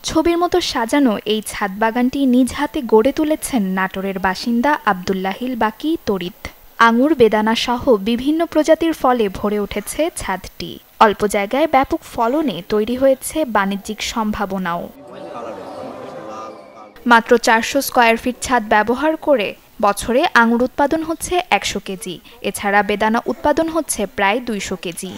ছবির মতো সাজানো এই ছাদ বাগানটি নিজ হাতে গড়ে তুলেছেন নাটোরের বাসিন্দা আব্দুল্লাহিল বাকি তরিত। আঙুর, বেদানা সহ বিভিন্ন প্রজাতির ফলে ভরে উঠেছে ছাদটি। অল্প জায়গায় ব্যাপক ফলনে তৈরি হয়েছে বাণিজ্যিক সম্ভাবনাও। মাত্র 400 স্কয়ার ফিট ছাদ ব্যবহার করে বছরে আঙুর উৎপাদন হচ্ছে 100 কেজি। এছাড়া বেদানা উৎপাদন হচ্ছে প্রায় 200 কেজি।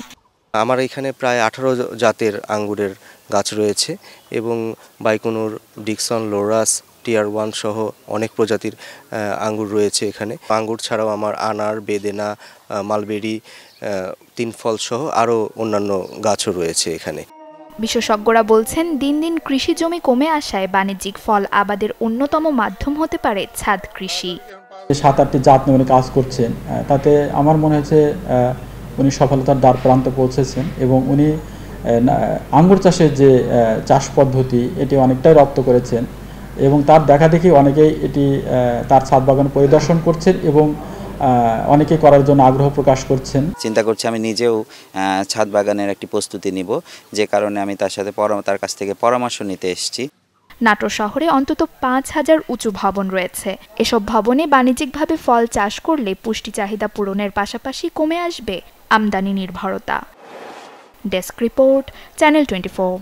আমার এখানে প্রায় 18 জাতের আঙ্গুরের গাছ রয়েছে এবং বাইকনুর, ডিকসন, লোরাস, টিয়ার 1 সহ অনেক প্রজাতির আঙ্গুর রয়েছে এখানে। আঙ্গুর ছাড়াও আমার আনার, বেদেনা, মালবেরি, তিন ফল সহ আরও অন্যান্য গাছও রয়েছে এখানে। বিশেষজ্ঞরা বলছেন, দিন দিন কৃষি জমি কমে আসায় বাণিজ্যিক ফল আবাদের অন্যতম মাধ্যম হতে পারে ছাদ কৃষি। 7-8টি জাত নিয়ে উনি কাজ করছেন, তাতে আমার মনে হচ্ছে উনি সফলতার দ্বার প্রান্তে পৌঁছেছেন এবং উনি আঙ্গুর চাষের যে চাষ পদ্ধতি এটি অনেকটাই রপ্ত করেছেন এবং তার দেখা দেখি অনেকেই এটি তার ছাদ বাগান পরিদর্শন করছেন এবং অনেকে করার জন্য আগ্রহ প্রকাশ করছেন। চিন্তা করছি আমি নিজেও ছাদ বাগানের একটি প্রস্তুতি নিব, যে কারণে আমি তার কাছ থেকে পরামর্শ নিতে এসেছি। নাটোর শহরে অন্তত 5000 উঁচু ভবন রয়েছে। এসব ভবনে বাণিজ্যিকভাবে ফল চাষ করলে পুষ্টি চাহিদা পূরণের পাশাপাশি কমে আসবে আমদানি নির্ভরতা। Desk report, channel 24।